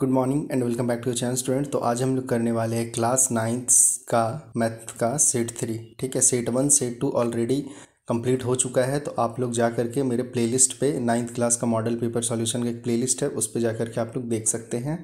Good morning and welcome back to channel student. तो आज हम लोग करने वाले हैं क्लास 9th का मैथ का सेट 3। ठीक है, सेट 1 सेट 2 ऑलरेडी कंप्लीट हो चुका है। तो आप लोग जा करके मेरे प्लेलिस्ट पे 9th क्लास का मॉडल पेपर सॉल्यूशन का एक प्लेलिस्ट है, उस पर जा करके आप लोग देख सकते हैं।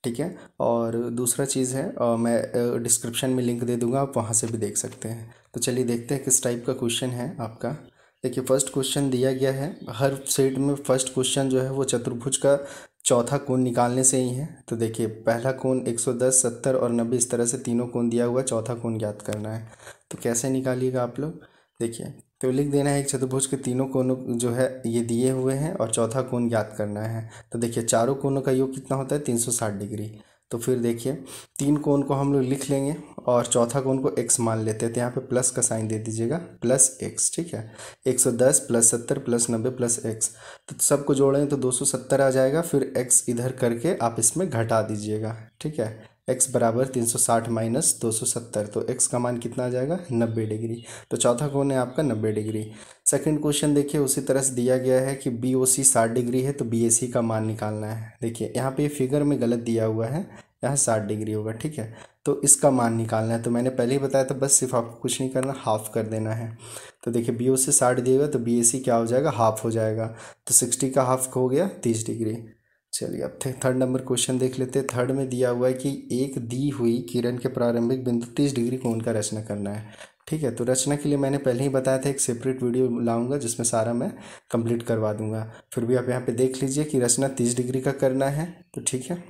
ठीक है, और दूसरा चीज़ है मैं डिस्क्रिप्शन में लिंक दे दूँगा, आप वहाँ से भी देख सकते हैं। तो चलिए देखते हैं किस टाइप का क्वेश्चन है आपका। देखिए फर्स्ट क्वेश्चन दिया गया है, हर सेट में फर्स्ट क्वेश्चन जो है वो चतुर्भुज का चौथा कोण निकालने से ही है। तो देखिए पहला कोण 110, 70 और 90, इस तरह से तीनों कोण दिया हुआ है, चौथा कोण ज्ञात करना है। तो कैसे निकालिएगा आप लोग, देखिए तो लिख देना है एक चतुर्भुज के तीनों कोणों जो है ये दिए हुए हैं और चौथा कोण ज्ञात करना है। तो देखिए चारों कोणों का योग कितना होता है 360 डिग्री। तो फिर देखिए तीन कोण को हम लोग लिख लेंगे और चौथा कोण को x मान लेते हैं। तो यहाँ पे प्लस का साइन दे दीजिएगा, प्लस x। ठीक है, 110 प्लस 70 प्लस 90 प्लस x। तो सबको जोड़ेंगे तो 270 आ जाएगा। फिर x इधर करके आप इसमें घटा दीजिएगा। ठीक है, x बराबर 360 माइनस 270, तो x का मान कितना आ जाएगा 90 डिग्री। तो चौथा कोण है आपका 90 डिग्री। सेकंड क्वेश्चन देखिए उसी तरह से दिया गया है कि BOC 60 डिग्री है, तो BAC का मान निकालना है। देखिए यहाँ पे फिगर में गलत दिया हुआ है, यहाँ 60 डिग्री होगा। ठीक है, तो इसका मान निकालना है। तो मैंने पहले ही बताया था, बस सिर्फ आपको कुछ नहीं करना, हाफ कर देना है। तो देखिए BOC 60 दिएगा तो BAC क्या हो जाएगा, हाफ हो जाएगा। तो 60 का हाफ हो गया 30 डिग्री। चलिए अब थर्ड नंबर क्वेश्चन देख लेते हैं। थर्ड में दिया हुआ है कि एक दी हुई किरण के प्रारंभिक बिंदु 30 डिग्री कोण का रचना करना है। ठीक है, तो रचना के लिए मैंने पहले ही बताया था, एक सेपरेट वीडियो लाऊंगा जिसमें सारा मैं कंप्लीट करवा दूंगा। फिर भी आप यहाँ पे देख लीजिए कि रचना 30 डिग्री का करना है। तो ठीक है,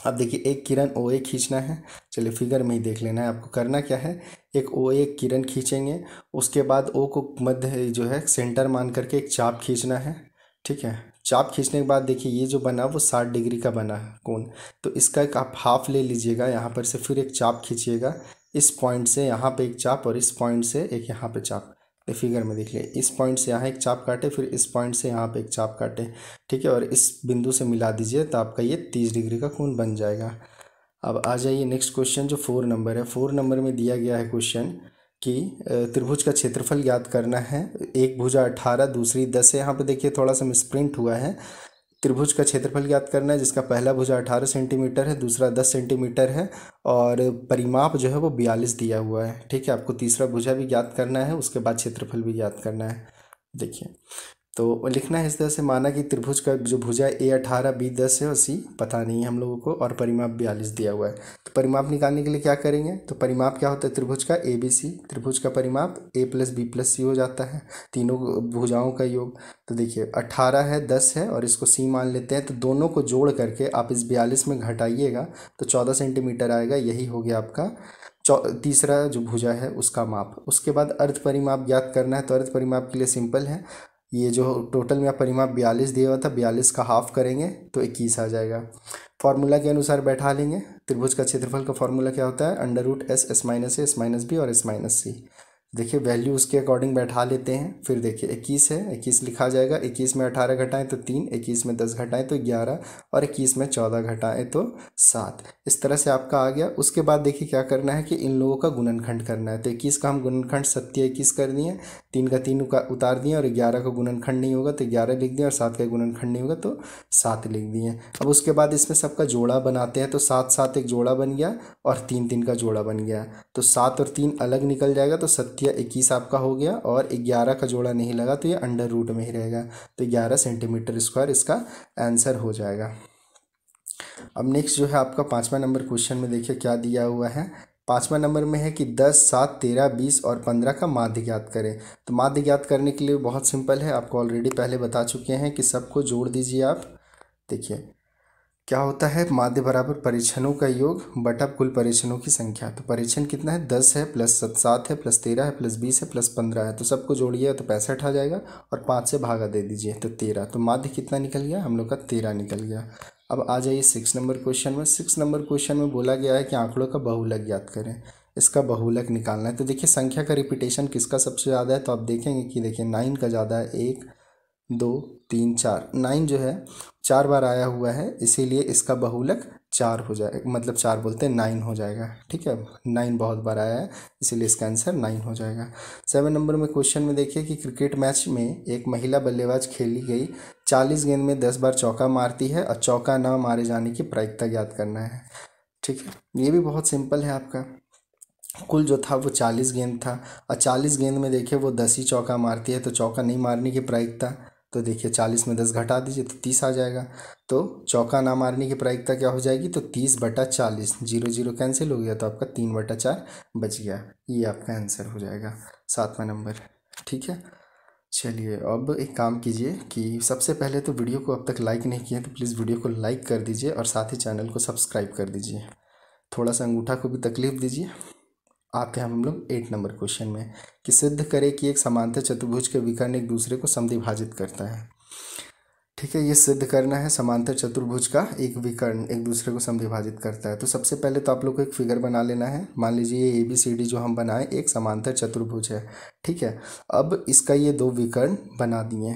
अब देखिए एक किरण OA खींचना है। चलिए फिगर में ही देख लेना है आपको। करना क्या है, एक OA किरण खींचेंगे, उसके बाद O को मध्य जो है सेंटर मान करके एक चाप खींचना है। ठीक है, चाप खींचने के बाद देखिए ये जो बना वो 60 डिग्री का बना कोण। तो इसका एक आप हाफ ले लीजिएगा, यहाँ पर से फिर एक चाप खींचिएगा, इस पॉइंट से यहाँ पे एक चाप और इस पॉइंट से एक यहाँ पे चाप। तो फिगर में देख लिया, इस पॉइंट से यहाँ एक चाप काटे, फिर इस पॉइंट से यहाँ पे एक चाप काटे। ठीक है, और इस बिंदु से मिला दीजिए तो आपका ये 30 डिग्री का कोण बन जाएगा। अब आ जाइए नेक्स्ट क्वेश्चन जो 4 नंबर है। 4 नंबर में दिया गया है क्वेश्चन कि त्रिभुज का क्षेत्रफल ज्ञात करना है। एक भुजा 18, दूसरी 10 है। यहाँ पे देखिए थोड़ा सा मिसप्रिंट हुआ है। त्रिभुज का क्षेत्रफल ज्ञात करना है जिसका पहला भुजा 18 सेंटीमीटर है, दूसरा 10 सेंटीमीटर है और परिमाप जो है वो 42 दिया हुआ है। ठीक है, आपको तीसरा भुजा भी ज्ञात करना है, उसके बाद क्षेत्रफल भी ज्ञात करना है। देखिए तो लिखना है इस तरह से, माना कि त्रिभुज का जो भुजा A18 B10 है, उसी पता नहीं है हम लोगों को, और परिमाप 42 दिया हुआ है। तो परिमाप निकालने के लिए क्या करेंगे, तो परिमाप क्या होता है त्रिभुज का ABC। त्रिभुज का परिमाप A + B + C हो जाता है, तीनों भुजाओं का योग। तो देखिए 18 है, 10 है और इसको C मान लेते हैं। तो दोनों को जोड़ करके आप इस 42 में घटाइएगा तो 14 सेंटीमीटर आएगा। यही हो गया आपका तीसरा जो भुजा है उसका माप। उसके बाद अर्ध परिमाप ज्ञात करना है। तो अर्ध परिमाप के लिए सिंपल है, ये जो टोटल में परिमाप 42 दिया हुआ था, 42 का हाफ करेंगे तो 21 आ जाएगा। फॉर्मूला के अनुसार बैठा लेंगे। त्रिभुज का क्षेत्रफल का फॉर्मूला क्या होता है, √S S - A S - B और S - C। देखिए वैल्यू उसके अकॉर्डिंग बैठा लेते हैं। फिर देखिए 21 है, 21 लिखा जाएगा। 21 में 18 घटाएं तो 3, 21 में 10 घटाएं तो 11 और 21 में 14 घटाएं तो 7। इस तरह से आपका आ गया। उसके बाद देखिए क्या करना है कि इन लोगों का गुणनखंड करना है। तो 21 का हम गुणनखंड 21 कर दिए, 3 का 3 का उतार दिए, और 11 का गुणनखंड नहीं होगा तो 11 लिख दिए, और 7 का गुणनखंड नहीं होगा तो 7 लिख दिए। अब उसके बाद इसमें सबका जोड़ा बनाते हैं। तो 7 7 एक जोड़ा बन गया और 3 3 का जोड़ा बन गया। तो 7 और 3 अलग निकल जाएगा, तो 21 आपका हो गया, और 11 का जोड़ा नहीं लगा तो ये अंडर रूट में ही रहेगा। तो 11 सेंटीमीटर स्क्वायर इसका आंसर हो जाएगा। अब नेक्स्ट जो है आपका 5वां नंबर क्वेश्चन में देखिए क्या दिया हुआ है। 5वां नंबर में है कि 10, 7, 13, 20 और 15 का माध्य ज्ञात करें। तो माध्य ज्ञात करने के लिए बहुत सिंपल है, आपको ऑलरेडी पहले बता चुके हैं कि सबको जोड़ दीजिए आप। देखिए क्या होता है, माध्य बराबर परीक्षणों का योग बटा कुल परीक्षणों की संख्या। तो परीक्षण कितना है, 10 है, प्लस 7 है, प्लस 13 है, प्लस 20 है, प्लस 15 है। तो सबको जोड़िए तो 65 आ जाएगा, और 5 से भागा दे दीजिए तो 13। तो माध्य कितना निकल गया हम लोग का, 13 निकल गया। अब आ जाइए 6 नंबर क्वेश्चन में। 6 नंबर क्वेश्चन में बोला गया है कि आंकड़ों का बहुलक ज्ञात करें। इसका बहुलक निकालना है। तो देखिए संख्या का रिपीटेशन किसका सबसे ज़्यादा है, तो आप देखेंगे कि देखिए 9 का ज़्यादा है, 1 2 3 4, 9 जो है 4 बार आया हुआ है, इसीलिए इसका बहुलक 4 हो जाएगा, मतलब 4 बोलते हैं 9 हो जाएगा। ठीक है, 9 बहुत बार आया है, इसीलिए इसका आंसर 9 हो जाएगा। 7 नंबर में क्वेश्चन में देखिए कि क्रिकेट मैच में एक महिला बल्लेबाज खेली गई 40 गेंद में 10 बार चौका मारती है और चौका न मारे जाने की प्रायिकता ज्ञात करना है। ठीक है, ये भी बहुत सिंपल है आपका। कुल जो था वो 40 गेंद था और 40 गेंद में देखिए वो 10 ही चौका मारती है, तो चौका नहीं मारने की प्रायिकता, तो देखिए 40 में 10 घटा दीजिए तो 30 आ जाएगा। तो चौका ना मारने की प्रायिकता क्या हो जाएगी, तो 30/40, 0 0 कैंसिल हो गया, तो आपका 3/4 बच गया। ये आपका आंसर हो जाएगा 7वां नंबर। ठीक है, चलिए अब एक काम कीजिए कि सबसे पहले तो वीडियो को अब तक लाइक नहीं किया तो प्लीज़ वीडियो को लाइक कर दीजिए और साथ ही चैनल को सब्सक्राइब कर दीजिए। थोड़ा सा अंगूठा को भी तकलीफ दीजिए। आते हैं हम लोग 8 नंबर क्वेश्चन में कि सिद्ध करें कि एक समांतर चतुर्भुज के विकर्ण एक दूसरे को समद्विभाजित करता है। ठीक है, ये सिद्ध करना है समांतर चतुर्भुज का एक विकर्ण एक दूसरे को समद्विभाजित करता है। तो सबसे पहले तो आप लोग को एक फिगर बना लेना है। मान लीजिए ये ABCD जो हम बनाए एक समांतर चतुर्भुज है। ठीक है, अब इसका ये 2 विकर्ण बना दिए।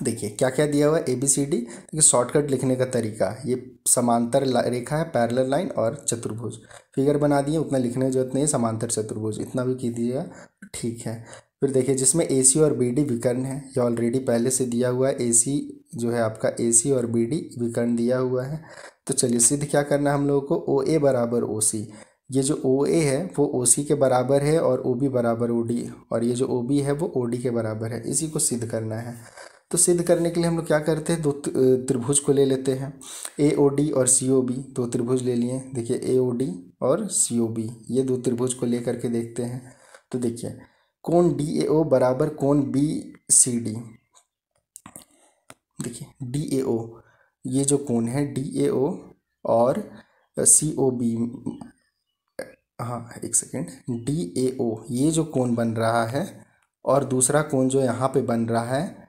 देखिए क्या क्या दिया हुआ है ABCD। देखिए शॉर्टकट लिखने का तरीका, ये समांतर रेखा है, पैरेलल लाइन और चतुर्भुज। फिगर बना दिए, उतना लिखने की जरूरत नहीं है, समांतर चतुर्भुज इतना भी कीजिएगा दीजिएगा। ठीक है, फिर देखिए जिसमें AC और BD विकर्ण है, ये ऑलरेडी पहले से दिया हुआ है। AC जो है आपका AC और BD विकर्ण दिया हुआ है। तो चलिए सिद्ध क्या करना है हम लोगों को, OA बराबर OC। ये जो OA है वो OC के बराबर है और OB बराबर OD, और ये जो OB है वो OD के बराबर है। इसी को सिद्ध करना है। तो सिद्ध करने के लिए हम लोग क्या करते हैं, दो त्रिभुज को ले लेते हैं, AOD और COB। दो त्रिभुज ले लिए, देखिए AOD और COB, ये दो त्रिभुज को ले करके देखते हैं। तो देखिए कोण DAO बराबर कोण BCD। देखिए DAO, ये जो कोण है DAO और COB, हाँ एक सेकेंड, DAO ये जो कोण बन रहा है और दूसरा कोण जो यहाँ पे बन रहा है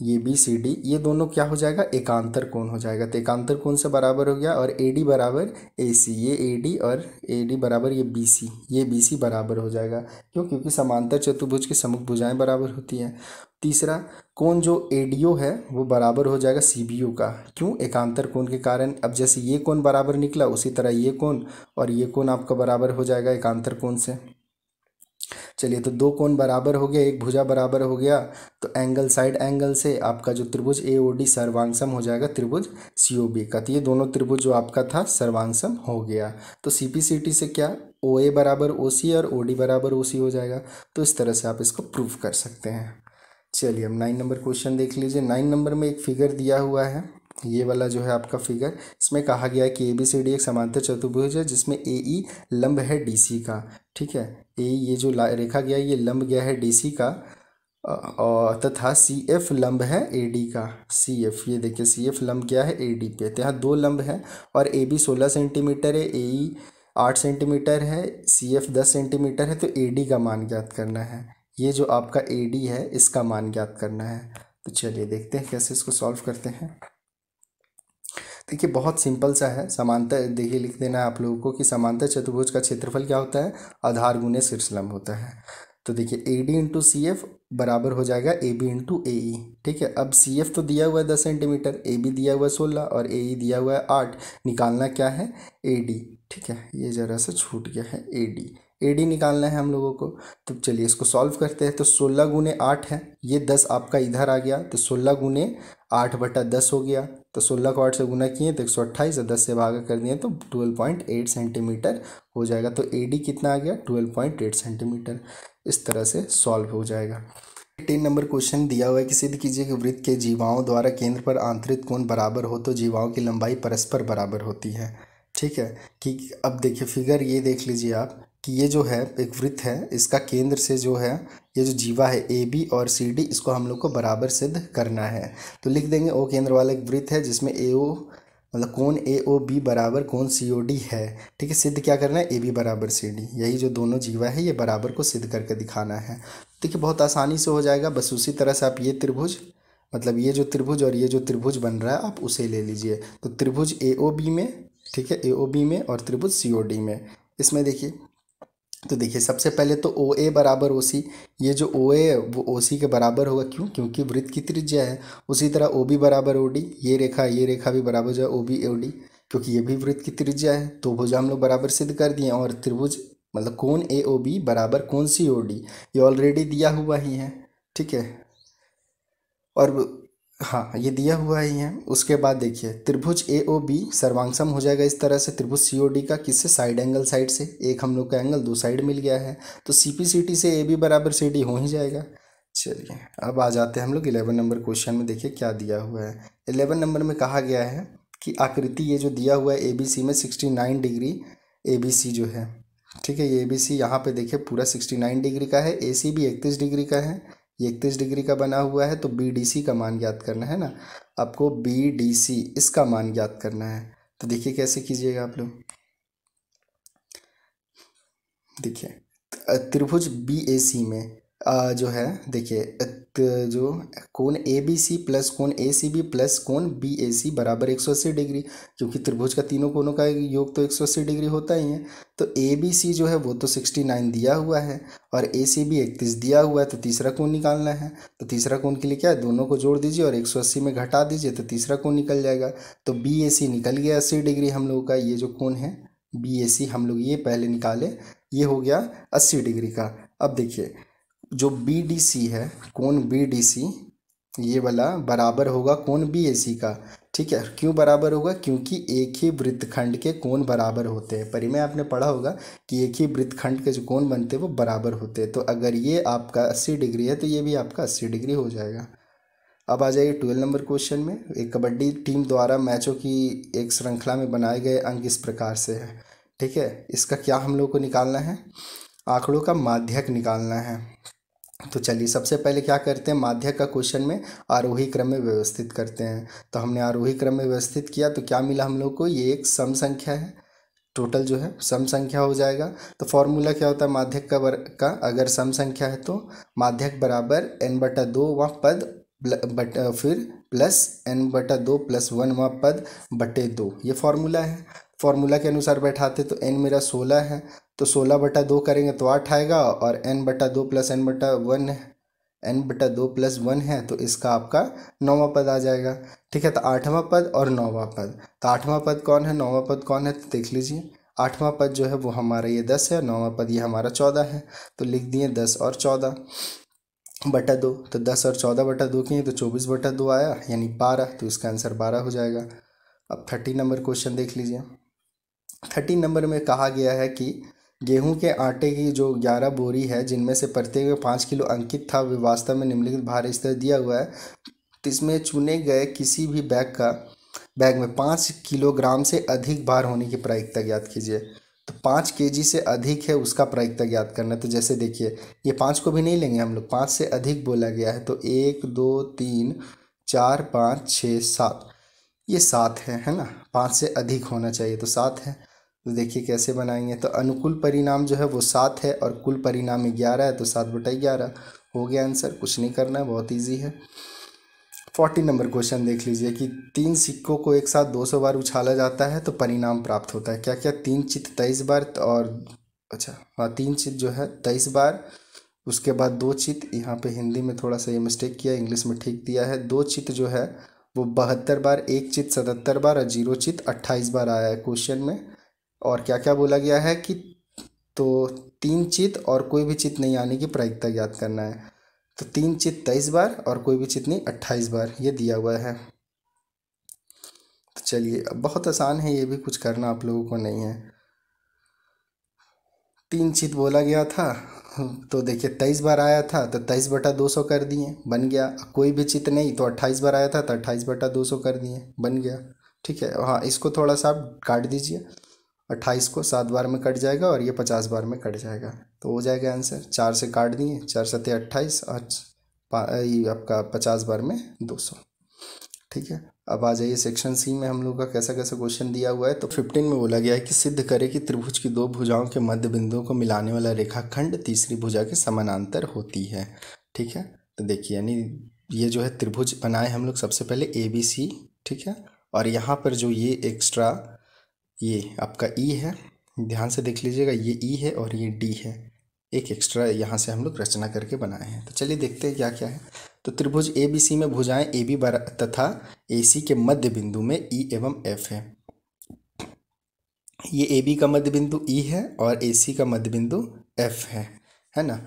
ये BCD, ये दोनों क्या हो जाएगा, एकांतर कोण हो जाएगा। तो एकांतर कोण से बराबर हो गया, और AD बराबर AC, ये AD और AD बराबर ये BC, ये BC बराबर हो जाएगा। क्यों, क्योंकि समांतर चतुर्भुज की सम्मुख भुजाएं बराबर होती हैं। तीसरा कोण जो ADO है वो बराबर हो जाएगा CBO का। क्यों, एकांतर कोण के कारण। अब जैसे ये कोण बराबर निकला उसी तरह ये कोण और ये कोण आपका बराबर हो जाएगा एकांतर कोण से। चलिए तो दो कोण बराबर हो गया, एक भुजा बराबर हो गया, तो एंगल साइड एंगल से आपका जो त्रिभुज AOD सर्वांगसम हो जाएगा त्रिभुज COB का। तो ये दोनों त्रिभुज जो आपका था सर्वांगसम हो गया। तो CPCT से क्या, OA बराबर OC और OD बराबर OC हो जाएगा। तो इस तरह से आप इसको प्रूव कर सकते हैं। चलिए अब 9 नंबर क्वेश्चन देख लीजिए। 9 नंबर में एक फिगर दिया हुआ है, ये वाला जो है आपका फिगर, इसमें कहा गया है कि ABCD एक समांतर चतुर्भुज है जिसमें AE लंब है DC का। ठीक है, AE ये जो रेखा गया ये लंब गया है DC का, और तथा CF लंब है AD का। CF, ये देखिए CF लंब गया है AD पे, तो यहाँ दो लंब है और AB 16 सेंटीमीटर है, AE 8 सेंटीमीटर है, CF 10 सेंटीमीटर है। तो AD का मान ज्ञात करना है। ये जो आपका AD है इसका मान ज्ञात करना है। तो चलिए देखते हैं कैसे इसको सॉल्व करते हैं। देखिए बहुत सिंपल सा है। समांतर, देखिए लिख देना है आप लोगों को कि समांतर चतुर्भुज का क्षेत्रफल क्या होता है, आधार गुने शीर्ष लंब होता है। तो देखिए AD इंटू CF बराबर हो जाएगा AB इंटू AE। ठीक है, अब CF तो दिया हुआ है 10 सेंटीमीटर, AB दिया हुआ है 16 और AE दिया हुआ है 8। निकालना क्या है, AD। ठीक है, ये ज़रा सा छूट गया है, AD निकालना है हम लोगों को। तो चलिए इसको सॉल्व करते हैं। तो 16 गुने 8 है, ये 10 आपका इधर आ गया, तो 16 गुने 8/10 हो गया। तो 16 को 8 से गुना किए तो 128, और 10 से भागा कर दिए तो 12.8 सेंटीमीटर हो जाएगा। तो AD कितना आ गया, 12.8 सेंटीमीटर। इस तरह से सॉल्व हो जाएगा। 18 नंबर क्वेश्चन दिया हुआ है कि सिद्ध कीजिए कि वृत्त के जीवाओं द्वारा केंद्र पर आंतरिक कोण बराबर हो तो जीवाओं की लंबाई परस्पर बराबर होती है। ठीक है, कि अब देखिए फिगर ये देख लीजिए आप कि ये जो है एक वृत्त है, इसका केंद्र से जो है ये जो जीवा है AB और CD, इसको हम लोग को बराबर सिद्ध करना है। तो लिख देंगे O केंद्र वाला एक वृत्त है जिसमें AO मतलब कोण AOB बराबर कोण COD है। ठीक है, सिद्ध क्या करना है, AB बराबर CD, यही जो दोनों जीवा है ये बराबर को सिद्ध करके दिखाना है। देखिए बहुत आसानी से हो जाएगा। बस उसी तरह से आप ये त्रिभुज, मतलब ये जो त्रिभुज और ये जो त्रिभुज बन रहा है आप उसे ले लीजिए। तो त्रिभुज AOB में, ठीक है AOB में, और त्रिभुज COD में। इसमें देखिए तो देखिए सबसे पहले तो ओ ए बराबर ओ सी, ये जो ओ ए है वो ओ सी के बराबर होगा, क्यों? क्योंकि वृत्त की त्रिज्या है। उसी तरह ओ बी बराबर ओ डी, ये रेखा भी बराबर जो है ओ बी ओ डी, क्योंकि ये भी वृत्त की त्रिज्या है। तो भुजा हम लोग बराबर सिद्ध कर दिए। और त्रिभुज मतलब कोण ए ओ बी बराबर कोण सी ओ डी, ये ऑलरेडी दिया हुआ ही है, ठीक है। और हाँ, ये दिया हुआ ही है। उसके बाद देखिए त्रिभुज ए ओ बी सर्वांगसम हो जाएगा इस तरह से त्रिभुज सी ओ डी का, किससे? साइड एंगल साइड से। एक हम लोग का एंगल दो साइड मिल गया है, तो सी पी सी टी से ए बी बराबर सी डी हो ही जाएगा। चलिए अब आ जाते हैं हम लोग 11 नंबर क्वेश्चन में। देखिए क्या दिया हुआ है। 11 नंबर में कहा गया है कि आकृति ये जो दिया हुआ है ए बी सी में 69 डिग्री ए बी सी जो है, ठीक है, ये ए बी सी यहाँ पे देखिए पूरा 69 डिग्री का है, ए सी भी 31 डिग्री का है, ये 31 डिग्री का बना हुआ है। तो बी डी सी का मान ज्ञात करना है ना, आपको बी डी सी इसका मान ज्ञात करना है। तो देखिए कैसे कीजिएगा आप लोग। देखिए त्रिभुज बी ए सी में जो है देखिए जो कोण ए बी सी प्लस कोण ए सी बी प्लस कोण बी ए सी बराबर 180 डिग्री, क्योंकि त्रिभुज का तीनों कोणों का योग तो 180 डिग्री होता ही है। तो ए बी सी जो है वो तो 69 दिया हुआ है और ए सी बी 31 दिया हुआ है, तो तीसरा कोण निकालना है। तो तीसरा कोण के लिए क्या है, दोनों को जोड़ दीजिए और 180 में घटा दीजिए, तो तीसरा कोण निकल जाएगा। तो बी ए सी निकल गया 80 डिग्री हम लोगों का, ये जो कोण है बी ए सी हम लोग ये पहले निकाले, ये हो गया 80 डिग्री का। अब देखिए जो बी डी सी है, कोण बी डी सी ये वाला बराबर होगा कोण बी ए सी का, ठीक है। क्यों बराबर होगा? क्योंकि एक ही वृत्तखंड के कोण बराबर होते हैं। परिमेय आपने पढ़ा होगा कि एक ही वृत्तखंड के जो कोण बनते हैं वो बराबर होते हैं। तो अगर ये आपका 80 डिग्री है तो ये भी आपका 80 डिग्री हो जाएगा। अब आ जाइए 12 नंबर क्वेश्चन में। एक कबड्डी टीम द्वारा मैचों की एक श्रृंखला में बनाए गए अंक इस प्रकार से है, ठीक है। इसका क्या हम लोग को निकालना है? आंकड़ों का माध्यक निकालना है। तो चलिए सबसे पहले क्या करते हैं, माध्यक का क्वेश्चन में आरोही क्रम में व्यवस्थित करते हैं। तो हमने आरोही क्रम में व्यवस्थित किया तो क्या मिला हम लोग को, ये एक सम संख्या है, टोटल जो है सम संख्या हो जाएगा। तो फॉर्मूला क्या होता है माध्यक का अगर सम संख्या है तो माध्यक बराबर n बटा दो वह पद फिर प्लस n बटा दो प्लस वन वह पद बटे दो, ये फॉर्मूला है। फॉर्मूला के अनुसार बैठाते तो n मेरा 16 है, तो 16 बटा दो करेंगे तो 8 आएगा, और n बटा दो प्लस n बटा वन है, n बटा दो प्लस वन है, तो इसका आपका 9वां पद आ जाएगा, ठीक है। तो 8वां पद और 9वां पद, तो 8वां पद कौन है, 9वां पद कौन है, तो देख लीजिए 8वां पद जो है वो हमारा ये 10 है, 9वां पद ये हमारा 14 है। तो लिख दिए 10 और 14 बटा दो, तो 10 और 14 बटा दो किए तो 24 बटा दो आया, यानी 12, तो इसका आंसर 12 हो जाएगा। अब 30 नंबर क्वेश्चन देख लीजिए। 30 नंबर में कहा गया है कि गेहूं के आटे की जो 11 बोरी है जिनमें से प्रत्येक में 5 किलो अंकित था, वे वास्तव में निम्नलिखित भार इस तरह दिया हुआ है। तो इसमें चुने गए किसी भी बैग में 5 किलोग्राम से अधिक भार होने की प्रायिकता ज्ञात कीजिए। तो 5 केजी से अधिक है उसका प्रायिकता ज्ञात करना। तो जैसे देखिए ये 5 को भी नहीं लेंगे हम लोग, 5 से अधिक बोला गया है, तो 1 2 3 4 5 6 7, ये 7 है ना, 5 से अधिक होना चाहिए तो 7 है। तो देखिए कैसे बनाएंगे, तो अनुकूल परिणाम जो है वो 7 है और कुल परिणाम 11 है, तो 7/11 हो गया आंसर। कुछ नहीं करना है, बहुत ईजी है। 40 नंबर क्वेश्चन देख लीजिए कि 3 सिक्कों को एक साथ 200 बार उछाला जाता है तो परिणाम प्राप्त होता है। क्या क्या? 3 चित 23 बार, और अच्छा हाँ 3 चित जो है 23 बार, उसके बाद 2 चित, यहाँ पे हिंदी में थोड़ा सा ये मिस्टेक किया, इंग्लिश में ठीक दिया है। 2 चित जो है वो 72 बार, 1 चित 77 बार और 0 चित 28 बार आया है क्वेश्चन में। और क्या क्या बोला गया है कि तो 3 चित और कोई भी चित नहीं आने की प्रायिकता ज्ञात करना है। तो 3 चित 23 बार और कोई भी चित नहीं 28 बार, ये दिया हुआ है। तो चलिए अब बहुत आसान है, ये भी कुछ करना आप लोगों को नहीं है। 3 चित बोला गया था, तो देखिए 23 बार आया था तो 23/200 कर दिए, बन गया। कोई भी चित नहीं तो 28 बार आया था तो 28/200 कर दिए, बन गया, ठीक है। हाँ इसको थोड़ा सा आप काट दीजिए, 28 को 7 बार में कट जाएगा और ये 50 बार में कट जाएगा, तो हो जाएगा आंसर। 4 से काट दिए, 4 सत्ते 28 और ये आपका 50 बार में 200, ठीक है। अब आ जाइए सेक्शन सी में हम लोग का कैसा कैसा क्वेश्चन दिया हुआ है। तो 15 में बोला गया है कि सिद्ध करें कि त्रिभुज की दो भुजाओं के मध्य बिंदुओं को मिलाने वाला रेखाखंड तीसरी भुजा के समानांतर होती है, ठीक है। तो देखिए यानी ये जो है त्रिभुज बनाए हम लोग सबसे पहले ए बी सी, ठीक है। और यहाँ पर जो ये एक्स्ट्रा ये आपका ई है, ध्यान से देख लीजिएगा, ये ई है और ये डी है, एक एक्स्ट्रा यहाँ से हम लोग रचना करके बनाए हैं। तो चलिए देखते हैं क्या क्या है। तो त्रिभुज ए बी सी में भुजाएं ए बी तथा ए सी के मध्य बिंदु में ई एवं एफ है। ये ए बी का मध्य बिंदु ई है और ए सी का मध्य बिंदु एफ है ना।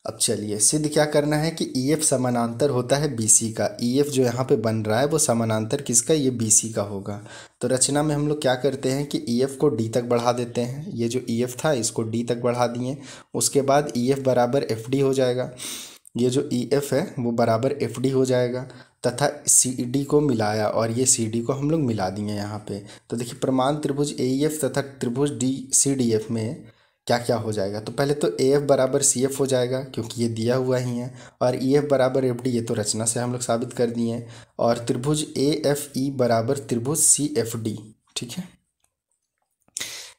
अब चलिए सिद्ध क्या करना है कि ई एफ समानांतर होता है बी सी का। ई एफ जो यहाँ पे बन रहा है वो समानांतर किसका, ये बी सी का होगा। तो रचना में हम लोग क्या करते हैं कि ई एफ को डी तक बढ़ा देते हैं। ये जो ई एफ था इसको डी तक बढ़ा दिए, उसके बाद ई एफ बराबर एफ डी हो जाएगा। ये जो ई एफ है वो बराबर एफ डी हो जाएगा, तथा सी डी को मिलाया और ये सी डी को हम लोग मिला दिए यहाँ पे। तो देखिए प्रमाण त्रिभुज ए ई एफ तथा त्रिभुज डी सी डी एफ में क्या क्या हो जाएगा। तो पहले तो ए एफ बराबर सी एफ हो जाएगा क्योंकि ये दिया हुआ ही है, और ई एफ बराबर एफ डी ये तो रचना से हम लोग साबित कर दिए हैं। और त्रिभुज ए एफ ई बराबर त्रिभुज सी एफ डी, ठीक है।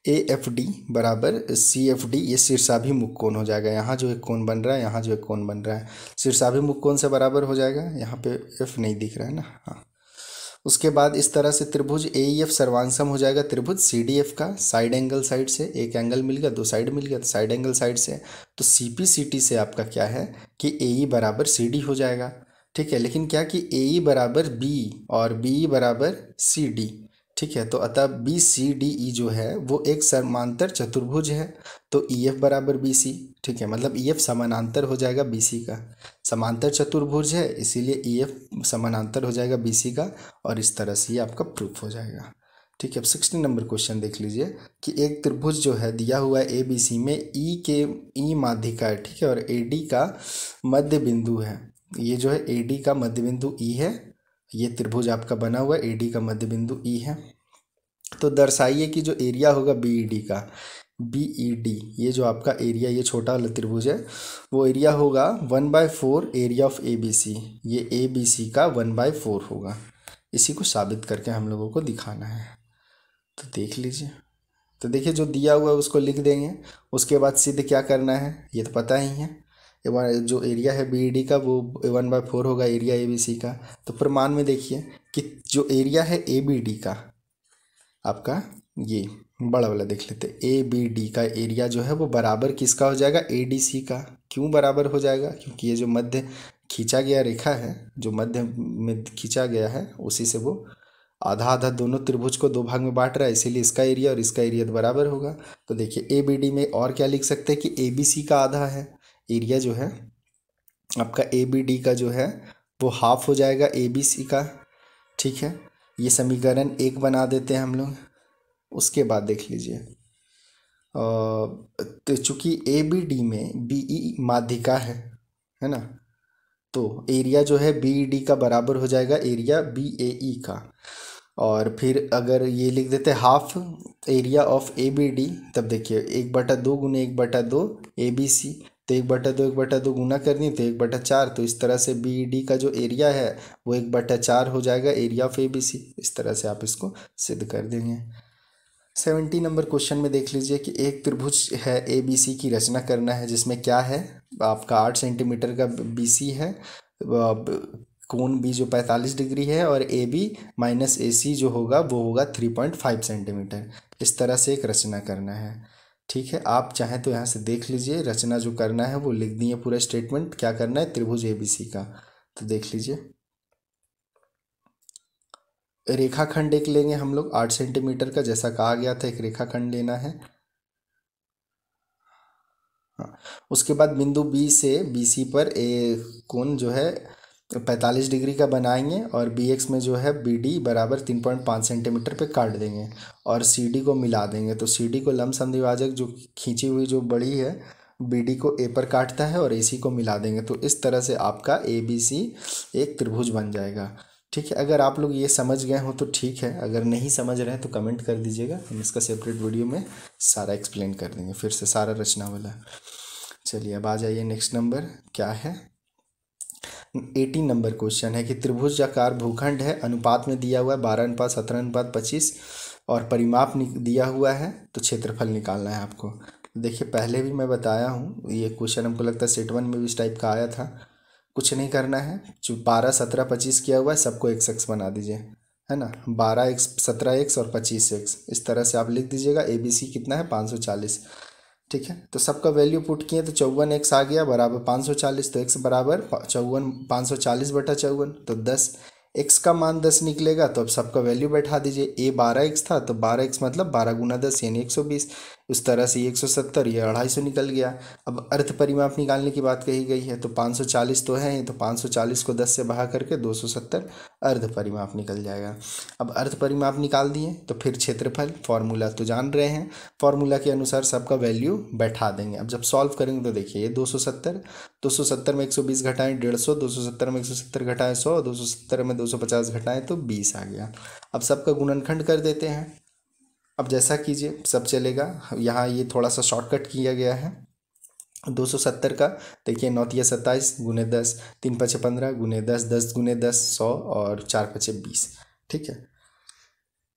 ए एफ डी बराबर सी एफ डी, ये शीर्षाभिमुख कोण हो जाएगा। यहाँ जो एक कोण बन रहा है, यहाँ जो एक कोण बन रहा है, शीर्षाभिमुख कोण से बराबर हो जाएगा। यहाँ पे एफ नहीं दिख रहा है ना, हाँ। उसके बाद इस तरह से त्रिभुज ए ई एफ सर्वांशम हो जाएगा त्रिभुज सी डी एफ का। साइड एंगल साइड से एक एंगल मिल गया, दो साइड मिल गया, तो साइड एंगल साइड से तो सी पी सी टी से आपका क्या है कि ए ई बराबर सी डी हो जाएगा, ठीक है। लेकिन क्या कि ए ई बराबर बी और बी बराबर सी डी, ठीक है। तो अतः बी सी डी ई जो है वो एक समांतर चतुर्भुज है। तो ई एफ बराबर बी सी, ठीक है, मतलब ई एफ समानांतर हो जाएगा बी सी का। समांतर चतुर्भुज है इसीलिए ई एफ समानांतर हो जाएगा बी सी का, और इस तरह से ये आपका प्रूफ हो जाएगा, ठीक है। अब 16 नंबर क्वेश्चन देख लीजिए कि एक त्रिभुज जो है दिया हुआ है ए बी सी में ई के ई माध्यिका है, ठीक है, और ए डी का मध्य बिंदु है। ये जो है ए डी का मध्य बिंदु ई है, ये त्रिभुज आपका बना हुआ है, ए डी का मध्य बिंदु ई है। तो दर्शाइए कि जो एरिया होगा बी ई डी का, बी ई डी ये जो आपका एरिया, ये छोटा वाला त्रिभुज है, वो एरिया होगा 1/4 area of A B C. ये ए बी सी का 1/4 होगा। इसी को साबित करके हम लोगों को दिखाना है। तो देख लीजिए, तो देखिए जो दिया हुआ है उसको लिख देंगे, उसके बाद सिद्ध क्या करना है ये तो पता ही है। जो एरिया है बी ई डी का वो 1/4 होगा एरिया ए बी सी का। तो प्रमाण में देखिए कि जो एरिया है ए बी डी का आपका, ये बड़ा वाला देख लेते, ए बी डी का एरिया जो है वो बराबर किसका हो जाएगा, ए डी सी का। क्यों बराबर हो जाएगा, क्योंकि ये जो मध्य खींचा गया रेखा है, जो मध्य में खींचा गया है, उसी से वो आधा आधा दोनों त्रिभुज को दो भाग में बांट रहा है, इसीलिए इसका एरिया और इसका एरिया तो बराबर होगा। तो देखिए ए बी डी में और क्या लिख सकते हैं कि ए बी सी का आधा है एरिया, जो है आपका ए बी डी का जो है वो हाफ हो जाएगा ए बी सी का, ठीक है। ये समीकरण 1 बना देते हैं हम लोग। उसके बाद देख लीजिए, तो चूंकि ए बी डी में बी ई माध्यिका है ना, तो एरिया जो है बी ई डी का बराबर हो जाएगा एरिया बी ए ई का। और फिर अगर ये लिख देते half area of A B D, तब देखिए 1/2 गुने 1/2 ए बी सी, तो 1/2 गुना कर दिए तो 1/4। तो इस तरह से बी ई डी का जो एरिया है वो 1/4 हो जाएगा area of A B C. इस तरह से आप इसको सिद्ध कर देंगे। 70 नंबर क्वेश्चन में देख लीजिए कि एक त्रिभुज है ए बी सी की रचना करना है, जिसमें क्या है आपका 8 सेंटीमीटर का बी सी है, कोण बी जो 45 डिग्री है, और ए बी माइनस ए सी जो होगा वो होगा 3.5 सेंटीमीटर। इस तरह से एक रचना करना है, ठीक है। आप चाहें तो यहाँ से देख लीजिए, रचना जो करना है वो लिख दिए पूरा स्टेटमेंट, क्या करना है त्रिभुज ए बी सी का। तो देख लीजिए, रेखाखंड एक लेंगे हम लोग 8 सेंटीमीटर का, जैसा कहा गया था एक रेखाखंड लेना है। हाँ, उसके बाद बिंदु बी से बी सी पर कोण जो है 45 डिग्री का बनाएंगे, और बी एक्स में जो है बी डी बराबर 3.5 सेंटीमीटर पे काट देंगे, और सी डी को मिला देंगे। तो सी डी को लंबसम द्विभाजक जो खींची हुई जो बड़ी है बी डी को ए पर काटता है, और ए सी को मिला देंगे। तो इस तरह से आपका ए बी सी एक त्रिभुज बन जाएगा, ठीक है। अगर आप लोग ये समझ गए हो तो ठीक है, अगर नहीं समझ रहे हैं तो कमेंट कर दीजिएगा, हम इसका सेपरेट वीडियो में सारा एक्सप्लेन कर देंगे फिर से सारा रचना वाला। चलिए अब आ जाइए नेक्स्ट नंबर क्या है, 18 नंबर क्वेश्चन है कि त्रिभुजाकार भूखंड है, अनुपात में दिया हुआ है 12:17:25, और परिमाप दिया हुआ है, तो क्षेत्रफल निकालना है आपको। देखिए पहले भी मैं बताया हूँ, ये क्वेश्चन हमको लगता है सेट 1 में भी इस टाइप का आया था। कुछ नहीं करना है, जो 12, 17, 25 किया हुआ है सबको x बना दीजिए, है ना, 12x 17x और 25x, इस तरह से आप लिख दीजिएगा। ABC कितना है 540, ठीक है। तो सबका वैल्यू पुट किए तो 54x आ गया बराबर 540, तो x बराबर 540 बटा 54, तो 10 x का मान 10 निकलेगा। तो अब सबका वैल्यू बैठा दीजिए। a 12x था तो 12x मतलब 12 गुना 10 यानी 120, उस तरह से 170, ये 250 निकल गया। अब अर्ध परिमाप निकालने की बात कही गई है, तो 540 तो है, तो 540 को 10 से बहा करके 270 अर्ध परिमाप निकल जाएगा। अब अर्ध परिमाप निकाल दिए तो फिर क्षेत्रफल, फॉर्मूला तो जान रहे हैं, फॉर्मूला के अनुसार सबका वैल्यू बैठा देंगे। अब जब सॉल्व करेंगे तो देखिए ये 270 में 120 घटाएं 150, 270 में 170 घटाएं 100, 270 में 250 घटाएं तो 20 आ गया। अब सबका गुणनखंड कर देते हैं। अब जैसा कीजिए सब चलेगा, यहाँ ये थोड़ा सा शॉर्टकट किया गया है। 270 का देखिए 9 तिया 27 गुने 10, 3 पचे 15 गुने 10, 10 गुने 10 100 और 4 पचे 20, ठीक है।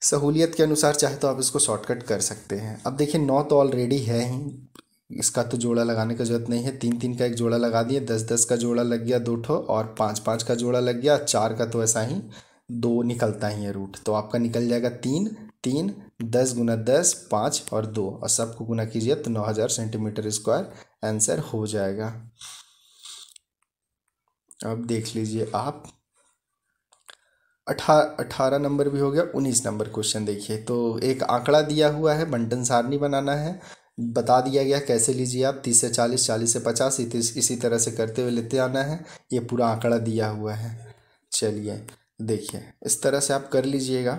सहूलियत के अनुसार चाहे तो आप इसको शॉर्टकट कर सकते हैं। अब देखिए 9 तो ऑलरेडी है ही, इसका तो जोड़ा लगाने का जरूरत नहीं है। 3 3 का एक जोड़ा लगा दिए, 10 10 का जोड़ा लग गया 2 ठो, और 5 5 का जोड़ा लग गया, 4 का तो ऐसा ही 2 निकलता ही है रूट, तो आपका निकल जाएगा 3 3, 10 गुना 10 5 और 2, और सबको गुना कीजिए तो 9000 सेंटीमीटर स्क्वायर आंसर हो जाएगा। अब देख लीजिए आप 18 नंबर भी हो गया। 19 नंबर क्वेश्चन देखिए, तो एक आंकड़ा दिया हुआ है, बंटन सारणी बनाना है, बता दिया गया कैसे लीजिए आप 30 से 40, 40 से 50, इसी तरह से करते हुए लेते आना है। ये पूरा आंकड़ा दिया हुआ है। चलिए देखिए इस तरह से आप कर लीजिएगा।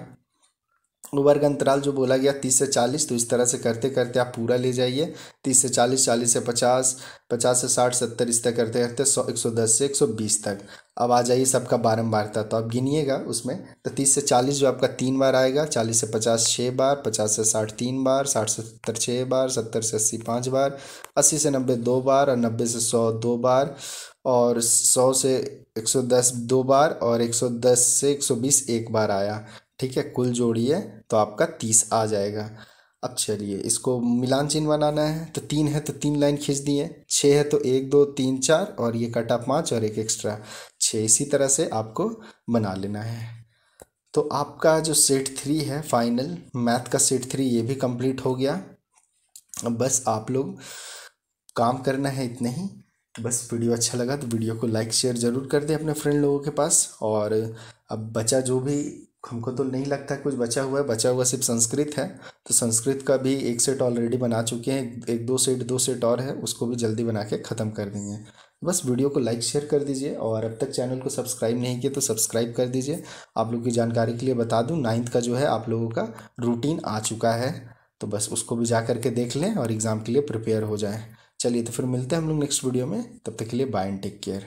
वर्ग अंतराल जो बोला गया 30 से 40, तो इस तरह से करते करते आप पूरा ले जाइए। 30 से 40, 40 से 50, 50 से 60, 70, इस तक करते करते 100, 110 से 120 तक। अब आ जाइए सबका बारंबारता, तो आप गिनिएगा उसमें। तो 30 से 40 जो आपका 3 बार आएगा, 40 से 50 6 बार, 50 से 60 3 बार, 60 से 70 6 बार, 70 से 80 5 बार, 80 से 90 2 बार, और 90 से 100 2 बार, और 100 से 110 2 बार, और 110 से 120 1 बार आया, ठीक है। कुल जोड़िए तो आपका 30 आ जाएगा। अब चलिए इसको मिलान चिन्ह बनाना है, तो 3 है तो 3 लाइन खींच दिए, 6 है तो 1 2 3 4, और ये कटा 5 और एक एक्स्ट्रा 6, इसी तरह से आपको बना लेना है। तो आपका जो सेट 3 है फाइनल मैथ का सेट 3 ये भी कंप्लीट हो गया। अब बस आप लोग काम करना है इतना ही। बस वीडियो अच्छा लगा तो वीडियो को लाइक शेयर ज़रूर कर दें अपने फ्रेंड लोगों के पास। और अब बचा जो भी, हमको तो नहीं लगता कुछ बचा हुआ है, बचा हुआ सिर्फ संस्कृत है, तो संस्कृत का भी एक सेट ऑलरेडी बना चुके हैं, एक दो सेट और है, उसको भी जल्दी बना के ख़त्म कर देंगे। बस वीडियो को लाइक शेयर कर दीजिए, और अब तक चैनल को सब्सक्राइब नहीं किया तो सब्सक्राइब कर दीजिए। आप लोग की जानकारी के लिए बता दूं 9th का जो है आप लोगों का रूटीन आ चुका है, तो बस उसको भी जा करके देख लें और एग्ज़ाम के लिए प्रिपेयर हो जाएं। चलिए तो फिर मिलते हैं हम लोग नेक्स्ट वीडियो में, तब तक के लिए बाय एंड टेक केयर।